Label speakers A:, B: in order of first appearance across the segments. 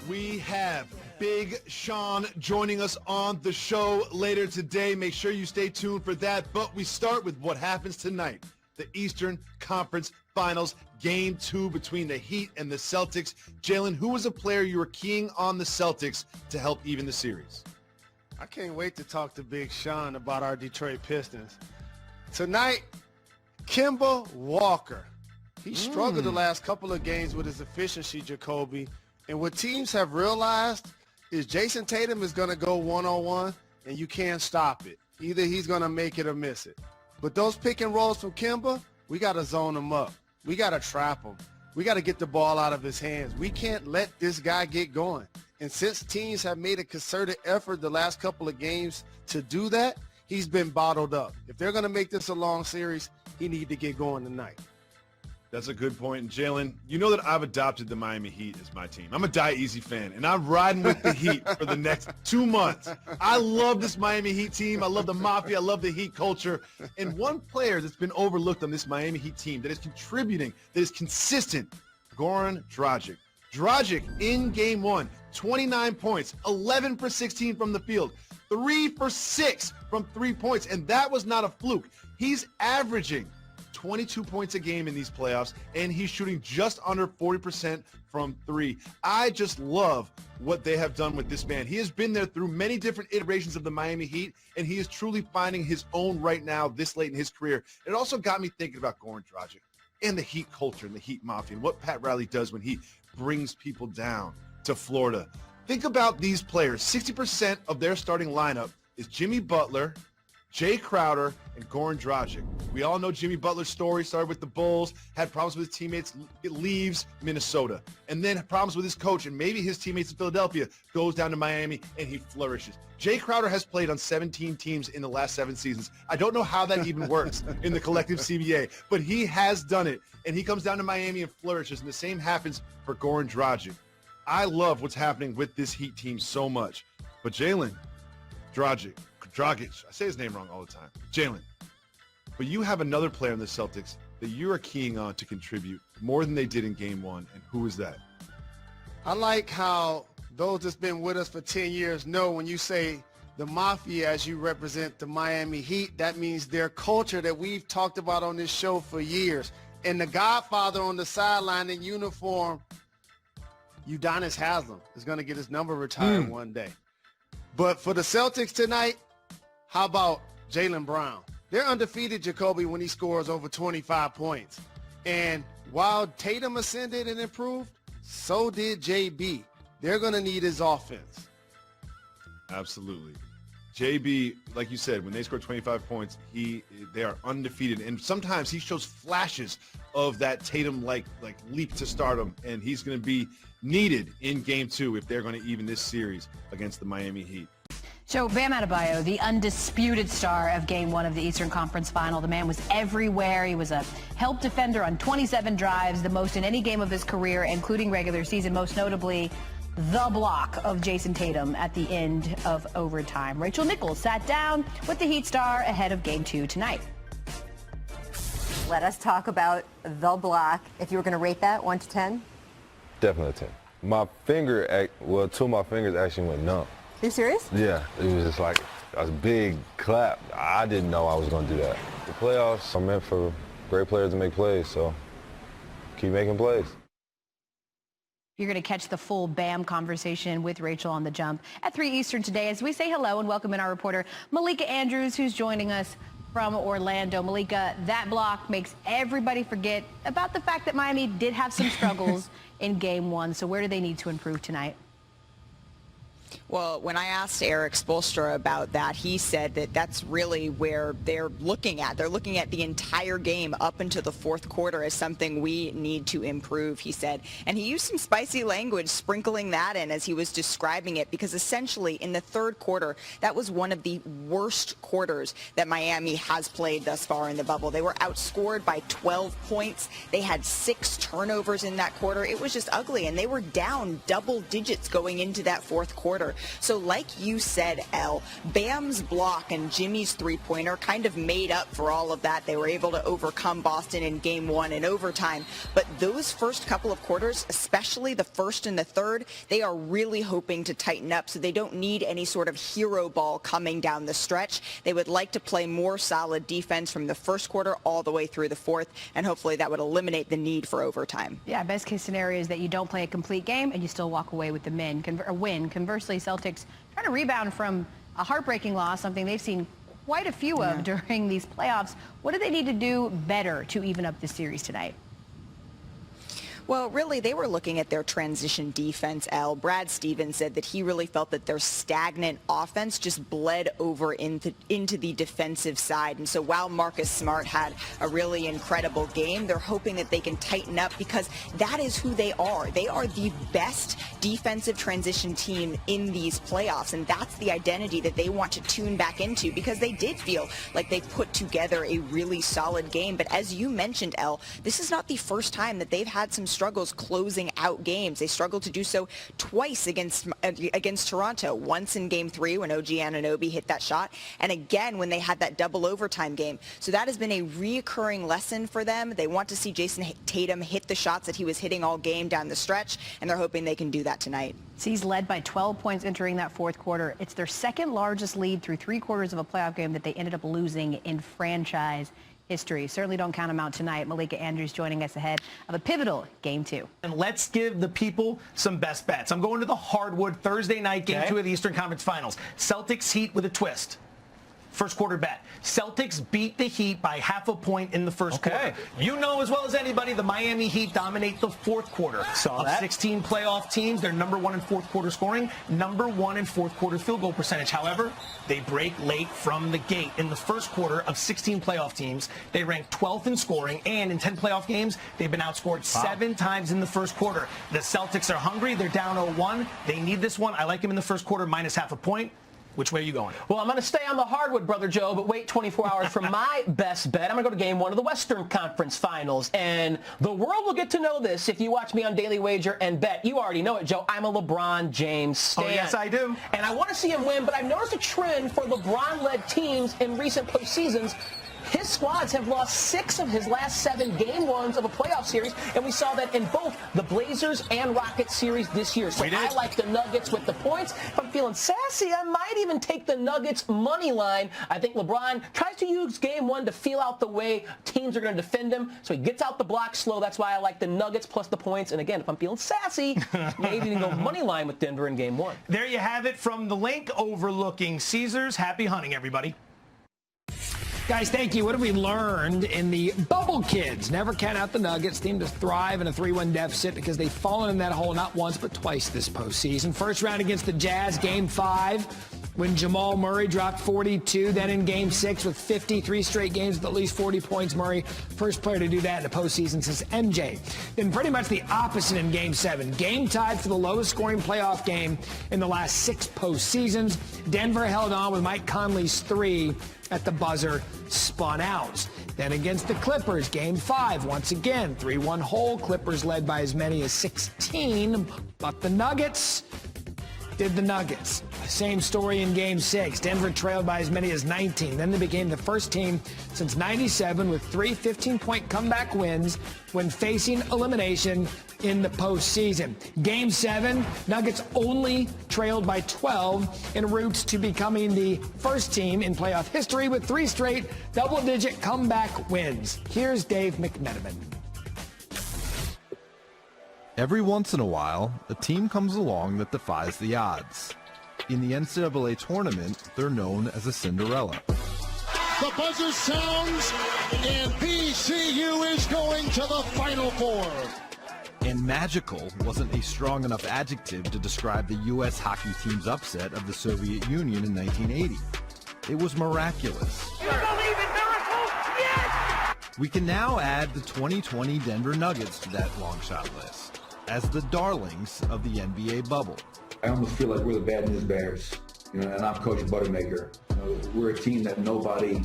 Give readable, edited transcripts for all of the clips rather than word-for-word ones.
A: We have Big Sean joining us on the show later today. Make sure you stay tuned for that. But we start with what happens tonight. The Eastern Conference Finals, Game 2 between the Heat and the Celtics. Jalen, who was a player you were keying on the Celtics to help even the series?
B: I can't wait to talk to Big Sean about our Detroit Pistons. Tonight, Kemba Walker. He struggled the last couple of games with his efficiency, Jacoby. And what teams have realized is Jason Tatum is going to go one-on-one, and you can't stop it. Either he's going to make it or miss it. But those pick and rolls from Kemba, we got to zone him up. We got to trap him. We got to get the ball out of his hands. We can't let this guy get going. And since teams have made a concerted effort the last couple of games to do that, he's been bottled up. If they're going to make this a long series, he need to get going tonight.
A: That's a good point. And Jalen, you know that I've adopted the Miami Heat as my team. I'm a Die Easy fan, and I'm riding with the Heat for the next 2 months. I love this Miami Heat team. I love the Mafia. I love the Heat culture. And one player that's been overlooked on this Miami Heat team that is contributing, that is consistent, Goran Dragic. Dragic in Game 1, 29 points, 11 for 16 from the field, 3 for 6 from 3 points, and that was not a fluke. He's averaging 22 points a game in these playoffs, and he's shooting just under 40% from 3. I just love what they have done with this man. He has been there through many different iterations of the Miami Heat, and he is truly finding his own right now this late in his career. It also got me thinking about Goran Dragic and the Heat culture and the Heat Mafia and what Pat Riley does when he brings people down to Florida. Think about these players. 60% of their starting lineup is Jimmy Butler, Jay Crowder, and Goran Dragic. We all know Jimmy Butler's story. Started with the Bulls, had problems with his teammates, leaves Minnesota, and then problems with his coach and maybe his teammates in Philadelphia, goes down to Miami, and he flourishes. Jay Crowder has played on 17 teams in the last 7 seasons. I don't know how that even works in the collective CBA, but he has done it, and he comes down to Miami and flourishes, and the same happens for Goran Dragic. I love what's happening with this Heat team so much. But Jalen, Dragic, I say his name wrong all the time. Jalen. But you have another player in the Celtics that you are keying on to contribute more than they did in Game 1, and who is that?
B: I like how those that's been with us for 10 years know when you say the Mafia as you represent the Miami Heat, that means their culture that we've talked about on this show for years. And the Godfather on the sideline in uniform, Udonis Haslem, is going to get his number retired one day. But for the Celtics tonight, how about Jalen Brown? They're undefeated, Jacoby, when he scores over 25 points. And while Tatum ascended and improved, so did JB. They're going to need his offense.
A: Absolutely. JB, like you said, when they score 25 points, they are undefeated. And sometimes he shows flashes of that Tatum-like leap to stardom, and he's going to be needed in Game 2 if they're going to even this series against the Miami Heat.
C: So Bam Adebayo, the undisputed star of Game 1 of the Eastern Conference Final. The man was everywhere. He was a help defender on 27 drives, the most in any game of his career, including regular season, most notably the block of Jason Tatum at the end of overtime. Rachel Nichols sat down with the Heat star ahead of Game 2 tonight.
D: Let us talk about the block. If you were going to rate that 1 to 10?
E: Definitely 10. My finger, well, 2 of my fingers actually went numb.
D: Are you serious?
E: Yeah, it was just like a big clap. I didn't know I was going to do that. The playoffs are meant for great players to make plays, so keep making plays.
C: You're going to catch the full BAM conversation with Rachel on the jump at 3 Eastern today as we say hello and welcome in our reporter, Malika Andrews, who's joining us from Orlando. Malika, that block makes everybody forget about the fact that Miami did have some struggles in Game 1. So where do they need to improve tonight?
F: Well, when I asked Eric Spoelstra about that, he said that that's really where they're looking at. They're looking at the entire game up into the fourth quarter as something we need to improve, he said. And he used some spicy language sprinkling that in as he was describing it, because essentially in the third quarter, that was one of the worst quarters that Miami has played thus far in the bubble. They were outscored by 12 points. They had 6 turnovers in that quarter. It was just ugly, and they were down double digits going into that fourth quarter. quarter. So like you said, Elle, Bam's block and Jimmy's three-pointer kind of made up for all of that. They were able to overcome Boston in game 1 in overtime. But those first couple of quarters, especially the first and the third, they are really hoping to tighten up so they don't need any sort of hero ball coming down the stretch. They would like to play more solid defense from the first quarter all the way through the fourth, and hopefully that would eliminate the need for overtime.
C: Yeah, best case scenario is that you don't play a complete game and you still walk away with the win. Conversely, Celtics trying to rebound from a heartbreaking loss, something they've seen quite a few of during these playoffs. What do they need to do better to even up the series tonight?
F: Well, really, they were looking at their transition defense, Elle. Brad Stevens said that he really felt that their stagnant offense just bled over into the defensive side. And so while Marcus Smart had a really incredible game, they're hoping that they can tighten up because that is who they are. They are the best defensive transition team in these playoffs, and that's the identity that they want to tune back into because they did feel like they put together a really solid game. But as you mentioned, Elle, this is not the first time that they've had some struggles closing out games. They struggled to do so twice against Toronto, once in game 3 when OG Anunoby hit that shot, and again when they had that double overtime game. So that has been a reoccurring lesson for them. They want to see Jason Tatum hit the shots that he was hitting all game down the stretch, and they're hoping they can do that tonight.
C: He's led by 12 points entering that fourth quarter. It's their second largest lead through 3/4 of a playoff game that they ended up losing in franchise history. Certainly don't count them out tonight. Malika Andrews joining us ahead of a pivotal game 2.
G: And let's give the people some best bets. I'm going to the hardwood Thursday night game 2 of the Eastern Conference Finals. Celtics Heat with a twist. First quarter bet. Celtics beat the Heat by half a point in the first quarter. You know as well as anybody the Miami Heat dominate the fourth quarter.
H: Saw
G: of
H: that.
G: 16 playoff teams, they're number 1 in fourth quarter scoring, number 1 in fourth quarter field goal percentage. However, they break late from the gate. In the first quarter of 16 playoff teams, they rank 12th in scoring, and in 10 playoff games, they've been outscored 7 times in the first quarter. The Celtics are hungry. They're down 0-1. They need this one. I like them in the first quarter minus half a point. Which way are you going?
H: Well, I'm going to stay on the hardwood, Brother Joe, but wait 24 hours for my best bet. I'm going to go to game 1 of the Western Conference Finals. And the world will get to know this if you watch me on Daily Wager and Bet. You already know it, Joe. I'm a LeBron James stan.
G: Oh, yes, I do.
H: And I want to see him win, but I've noticed a trend for LeBron-led teams in recent postseasons. His squads have lost 6 of his last 7 game 1s of a playoff series, and we saw that in both the Blazers and Rockets series this year. So I like the Nuggets with the points. If I'm feeling sassy, I might even take the Nuggets money line. I think LeBron tries to use game 1 to feel out the way teams are going to defend him, so he gets out the block slow. That's why I like the Nuggets plus the points. And again, if I'm feeling sassy, maybe even go money line with Denver in game 1.
G: There you have it from the link overlooking Caesars. Happy hunting, everybody.
I: Guys, thank you. What have we learned in the bubble kids? Never count out the Nuggets. Seem to thrive in a 3-1 deficit because they've fallen in that hole not once but twice this postseason. First round against the Jazz, game 5, when Jamal Murray dropped 42. Then in game 6 with 53 straight games with at least 40 points. Murray, first player to do that in the postseason since MJ. Then pretty much the opposite in game 7. Game tied for the lowest scoring playoff game in the last 6 postseasons. Denver held on with Mike Conley's 3 at the buzzer, spun out. Then against the Clippers, game 5, once again, 3-1 hole. Clippers led by as many as 16, but the Nuggets did the Nuggets. Same story in game 6. Denver trailed by as many as 19. Then they became the first team since 97 with 3 15-point comeback wins when facing elimination in the postseason. Game 7, Nuggets only trailed by 12 en route to becoming the first team in playoff history with 3 straight double-digit comeback wins. Here's Dave McMenamin.
J: Every once in a while, a team comes along that defies the odds. In the NCAA tournament, they're known as a Cinderella.
K: The buzzer sounds, and VCU is going to the Final Four.
J: And magical wasn't a strong enough adjective to describe the U.S. hockey team's upset of the Soviet Union in 1980. It was miraculous.
K: You believe in miracles? Yes!
J: We can now add the 2020 Denver Nuggets to that long shot list as the darlings of the NBA bubble.
L: I almost feel like we're the bad news bears, and I'm Coach Buttermaker. We're a team that nobody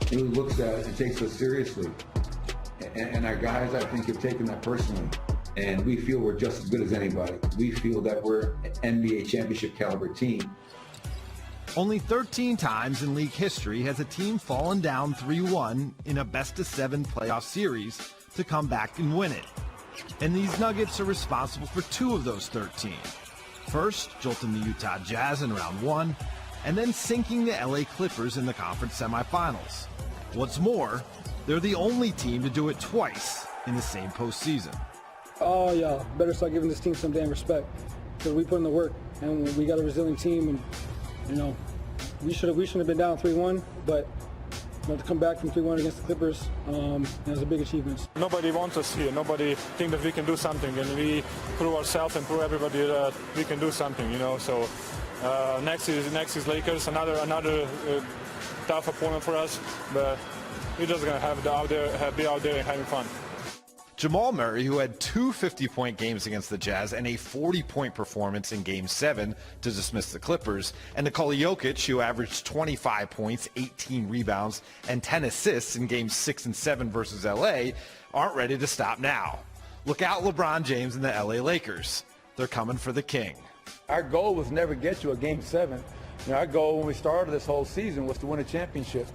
L: really looks at and takes us seriously. And our guys, I think, have taken that personally. And we feel we're just as good as anybody. We feel that we're an NBA championship caliber team.
J: Only 13 times in league history has a team fallen down 3-1 in a best-of-7 playoff series to come back and win it. And these Nuggets are responsible for 2 of those 13. First, jolting the Utah Jazz in round 1, and then sinking the LA Clippers in the conference semifinals. What's more, they're the only team to do it twice in the same postseason.
M: Oh yeah, better start giving this team some damn respect, because we put in the work and we got a resilient team, and you know we shouldn't have been down 3-1, but to come back from 3-1 against the Clippers, it was a big achievement.
N: Nobody wants us here. Nobody think that we can do something, and we prove ourselves and prove everybody that we can do something. You know, so next is Lakers, another tough opponent for us, but we're just gonna be out there and having fun.
O: Jamal Murray, who had 2 50-point games against the Jazz and a 40-point performance in Game 7 to dismiss the Clippers, and Nikola Jokic, who averaged 25 points, 18 rebounds, and 10 assists in Games 6 and 7 versus LA, aren't ready to stop now. Look out, LeBron James and the LA Lakers. They're coming for the king.
P: Our goal was never get to a Game 7. You know, our goal when we started this whole season was to win a championship.